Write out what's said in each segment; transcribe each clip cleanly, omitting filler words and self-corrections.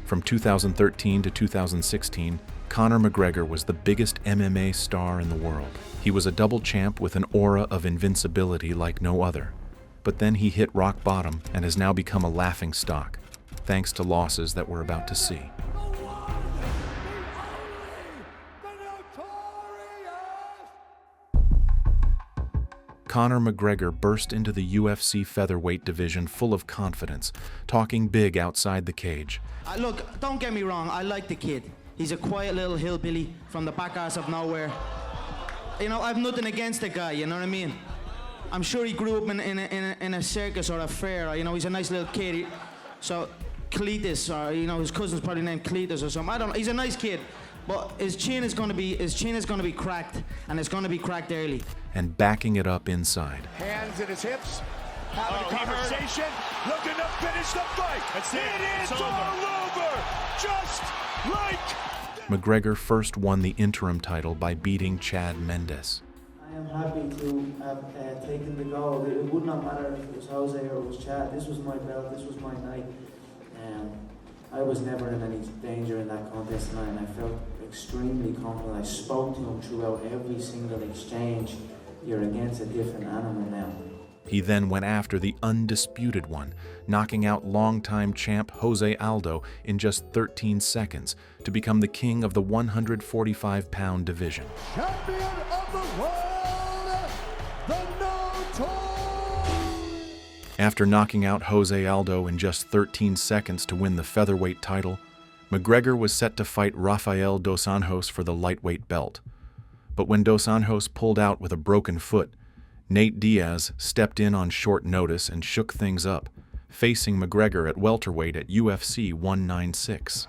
From 2013 to 2016, Conor McGregor was the biggest MMA star in the world. He was a double champ with an aura of invincibility like no other. But then he hit rock bottom and has now become a laughing stock, thanks to losses that we're about to see. Conor McGregor burst into the UFC featherweight division full of confidence, talking big outside the cage. Look, don't get me wrong, I like the kid. He's a quiet little hillbilly from the back ass of nowhere. You know, I've nothing against the guy, you know what I mean? I'm sure he grew up in a circus or a fair, you know, he's a nice little kid. So, Cletus, or, you know, his cousin's probably named Cletus or something. I don't know, he's a nice kid. But his chin is going to be cracked, and it's going to be cracked early. And backing it up inside. Hands at his hips, having a conversation, looking to finish the fight. That's it. It is all over, just like... McGregor first won the interim title by beating Chad Mendes. I am happy to have taken the gold. It would not matter if it was Jose or it was Chad. This was my belt, this was my night. I was never in any danger in that contest tonight, and I felt extremely confident. I spoke to him throughout every single exchange. You're against a different animal now. He then went after the undisputed one, knocking out longtime champ Jose Aldo in just 13 seconds to become the king of the 145-pound division. Champion of the world, the Notorious. After knocking out Jose Aldo in just 13 seconds to win the featherweight title, McGregor was set to fight Rafael dos Anjos for the lightweight belt. But when dos Anjos pulled out with a broken foot, Nate Diaz stepped in on short notice and shook things up, facing McGregor at welterweight at UFC 196.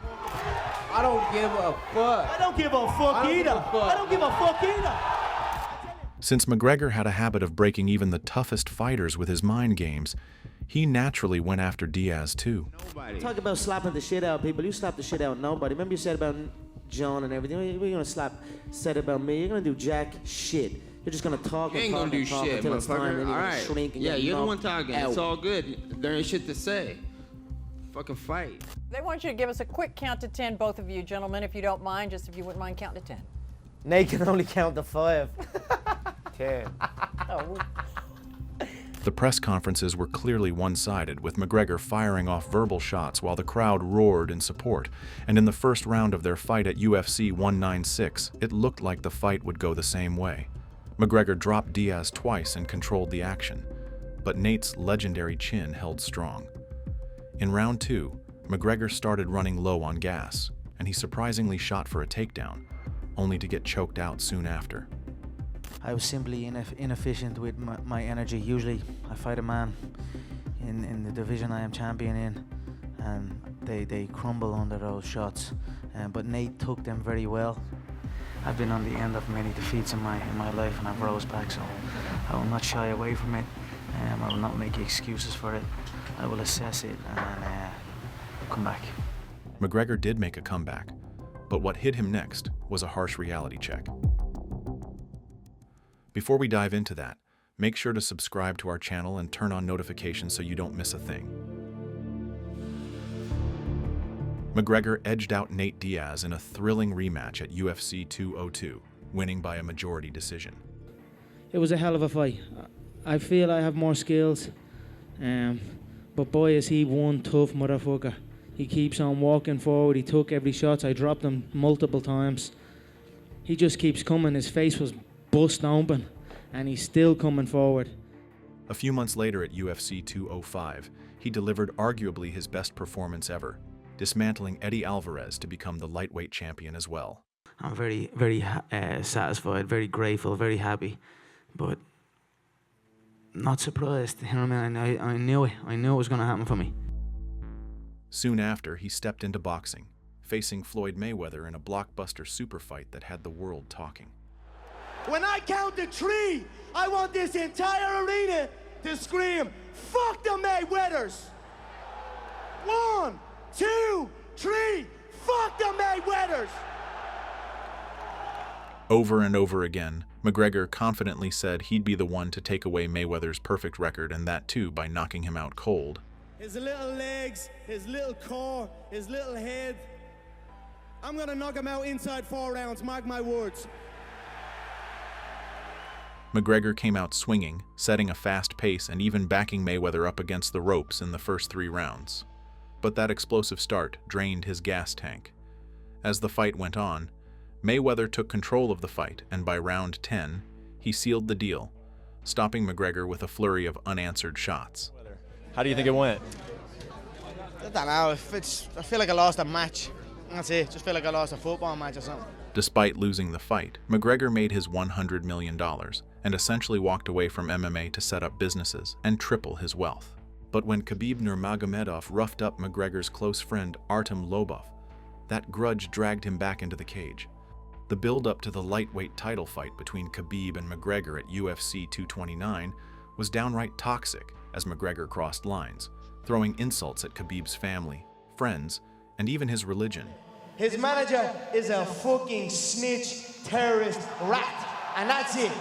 I don't give a fuck. I don't give a fuck either. I don't give a fuck either. Since McGregor had a habit of breaking even the toughest fighters with his mind games, he naturally went after Diaz too. Talk about slapping the shit out of people. You slap the shit out of nobody. Remember you said about John and everything? You're gonna said about me. You're gonna do jack shit. You're just gonna talk You and ain't talk gonna do and talk shit, until it's time, motherfucker. and All you're right. gonna shrink and Yeah, get you're the knocked one talking. out. It's all good. There ain't shit to say. Fucking fight. They want you to give us a quick count to 10, both of you gentlemen, if you don't mind, just if you wouldn't mind counting to 10. Nate can only count to 5. 10. Oh, The press conferences were clearly one-sided, with McGregor firing off verbal shots while the crowd roared in support. And in the first round of their fight at UFC 196, it looked like the fight would go the same way. McGregor dropped Diaz twice and controlled the action, but Nate's legendary chin held strong. In round 2, McGregor started running low on gas, and he surprisingly shot for a takedown, only to get choked out soon after. I was simply inefficient with my energy. Usually I fight a man in the division I am champion in, and they crumble under those shots. But Nate took them very well. I've been on the end of many defeats in my life, and I've rose back, so I will not shy away from it. I will not make excuses for it. I will assess it and come back. McGregor did make a comeback, but what hit him next was a harsh reality check. Before we dive into that, make sure to subscribe to our channel and turn on notifications so you don't miss a thing. McGregor edged out Nate Diaz in a thrilling rematch at UFC 202, winning by a majority decision. It was a hell of a fight. I feel I have more skills, but boy is he one tough motherfucker. He keeps on walking forward. He took every shot. I dropped him multiple times. He just keeps coming. His face was bust open, and he's still coming forward. A few months later at UFC 205, he delivered arguably his best performance ever, dismantling Eddie Alvarez to become the lightweight champion as well. I'm very, very satisfied, very grateful, very happy, but not surprised. You know what I mean? I knew it. I knew it was going to happen for me. Soon after, he stepped into boxing, facing Floyd Mayweather in a blockbuster super fight that had the world talking. When I count to 3, I want this entire arena to scream, "Fuck the Mayweathers!" 1, 2, 3, fuck the Mayweathers! Over and over again, McGregor confidently said he'd be the one to take away Mayweather's perfect record, and that too by knocking him out cold. his little legs, his little core, his little head. I'm gonna knock him out inside 4 rounds, mark my words. McGregor came out swinging, setting a fast pace and even backing Mayweather up against the ropes in the first 3 rounds. But that explosive start drained his gas tank. As the fight went on, Mayweather took control of the fight, and by round 10, he sealed the deal, stopping McGregor with a flurry of unanswered shots. How do you think it went? I don't know. I feel like I lost a match. That's it. Just feel like I lost a football match or something. Despite losing the fight, McGregor made his $100 million and essentially walked away from MMA to set up businesses and triple his wealth. But when Khabib Nurmagomedov roughed up McGregor's close friend Artem Lobov, that grudge dragged him back into the cage. The build-up to the lightweight title fight between Khabib and McGregor at UFC 229 was downright toxic as McGregor crossed lines, throwing insults at Khabib's family, friends, and even his religion. His manager is a fucking snitch, terrorist, rat, and that's it.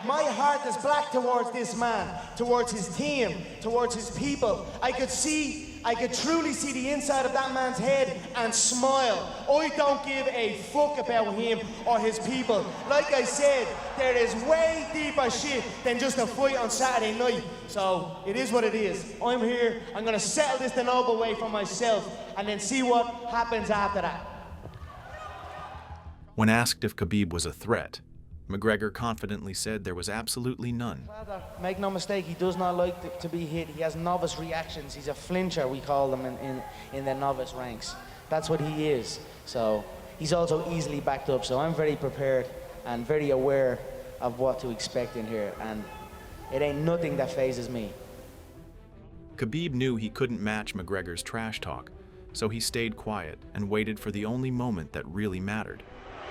My heart is black towards this man, towards his team, towards his people. I could truly see the inside of that man's head and smile. I don't give a fuck about him or his people. Like I said, there is way deeper shit than just a fight on Saturday night. So it is what it is. I'm here, I'm gonna settle this the noble way for myself and then see what happens after that. When asked if Khabib was a threat, McGregor confidently said there was absolutely none. Make no mistake, he does not like to be hit. He has novice reactions. He's a flincher, we call them in the novice ranks. That's what he is. So he's also easily backed up. So I'm very prepared and very aware of what to expect in here. And it ain't nothing that phases me. Khabib knew he couldn't match McGregor's trash talk, so he stayed quiet and waited for the only moment that really mattered.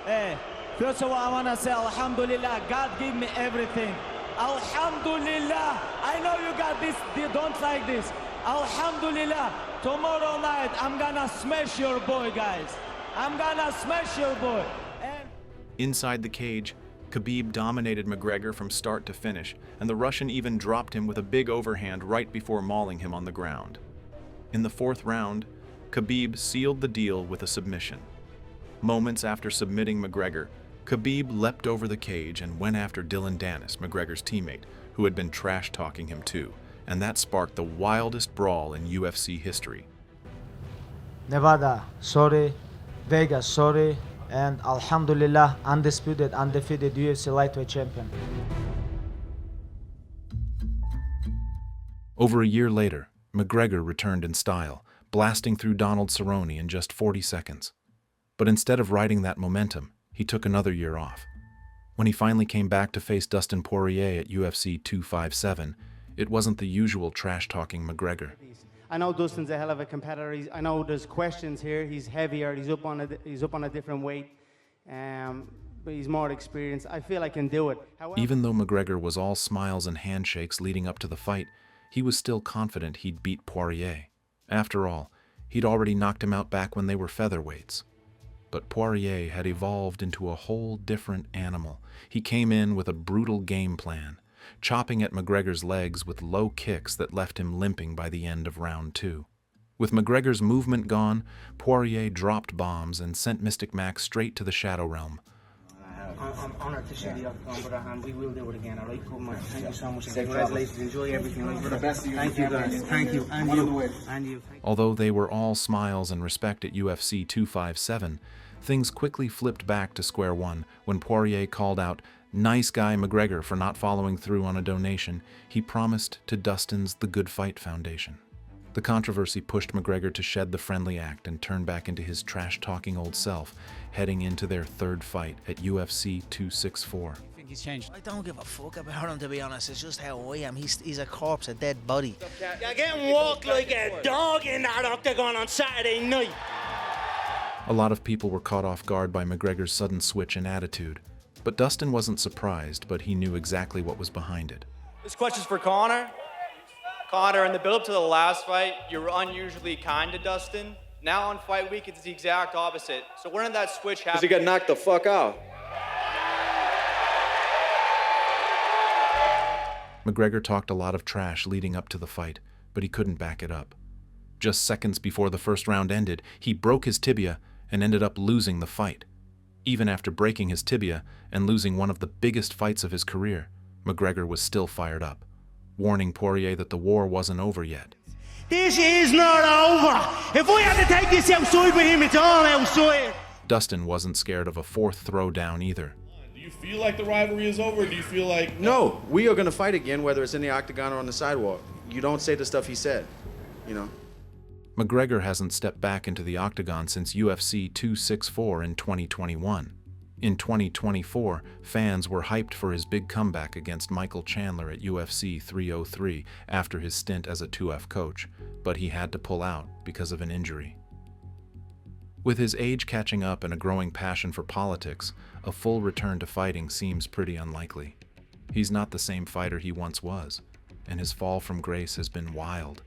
Hey, first of all, I want to say Alhamdulillah, God gave me everything. Alhamdulillah, I know you got this, you don't like this. Alhamdulillah, tomorrow night I'm gonna smash your boy, guys. I'm gonna smash your boy. Inside the cage, Khabib dominated McGregor from start to finish, and the Russian even dropped him with a big overhand right before mauling him on the ground. In the 4th round, Khabib sealed the deal with a submission. Moments after submitting McGregor, Khabib leapt over the cage and went after Dylan Dennis, McGregor's teammate, who had been trash-talking him too, and that sparked the wildest brawl in UFC history. Nevada, sorry. Vegas, sorry. And Alhamdulillah, undisputed, undefeated UFC lightweight champion. Over a year later, McGregor returned in style, blasting through Donald Cerrone in just 40 seconds. But instead of riding that momentum, he took another year off. When he finally came back to face Dustin Poirier at UFC 257, it wasn't the usual trash-talking McGregor. I know Dustin's a hell of a competitor. I know there's questions here. He's heavier. He's up on a different weight. But he's more experienced. I feel I can do it. However, even though McGregor was all smiles and handshakes leading up to the fight, he was still confident he'd beat Poirier. After all, he'd already knocked him out back when they were featherweights. But Poirier had evolved into a whole different animal. He came in with a brutal game plan, chopping at McGregor's legs with low kicks that left him limping by the end of round 2. With McGregor's movement gone, Poirier dropped bombs and sent Mystic Max straight to the Shadow Realm. I'm honored to share the outcome, and we will do it again, all right? Thank you so much. Congratulations. Enjoy everything. For the best of you. Thank you, guys. Thank you. And you. And you. Although they were all smiles and respect at UFC 257, things quickly flipped back to square one when Poirier called out, "Nice guy McGregor," for not following through on a donation he promised to Dustin's The Good Fight Foundation. The controversy pushed McGregor to shed the friendly act and turn back into his trash-talking old self, heading into their 3rd fight at UFC 264. I think he's changed. I don't give a fuck about him, to be honest. It's just how I am. He's a corpse, a dead body. You're getting walked like a dog in that octagon on Saturday night. A lot of people were caught off guard by McGregor's sudden switch in attitude, but Dustin wasn't surprised, but he knew exactly what was behind it. This question's for Conor. Conor, in the build-up to the last fight, you were unusually kind to Dustin. Now on fight week, it's the exact opposite. So when did that switch happen? Because he got knocked the fuck out. McGregor talked a lot of trash leading up to the fight, but he couldn't back it up. Just seconds before the first round ended, he broke his tibia and ended up losing the fight. Even after breaking his tibia and losing one of the biggest fights of his career, McGregor was still fired up, warning Poirier that the war wasn't over yet. This is not over. If we have to take this outside with him, it's all outside. Dustin wasn't scared of a fourth throwdown either. Do you feel like the rivalry is over? Do you feel like... No, we are going to fight again, whether it's in the octagon or on the sidewalk. You don't say the stuff he said, you know. McGregor hasn't stepped back into the octagon since UFC 264 in 2021. In 2024, fans were hyped for his big comeback against Michael Chandler at UFC 303 after his stint as a 2F coach, but he had to pull out because of an injury. With his age catching up and a growing passion for politics, a full return to fighting seems pretty unlikely. He's not the same fighter he once was, and his fall from grace has been wild.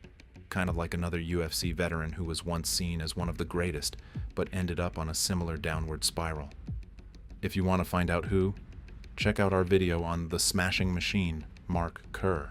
Kind of like another UFC veteran who was once seen as one of the greatest, but ended up on a similar downward spiral. If you want to find out who, check out our video on the Smashing Machine, Mark Kerr.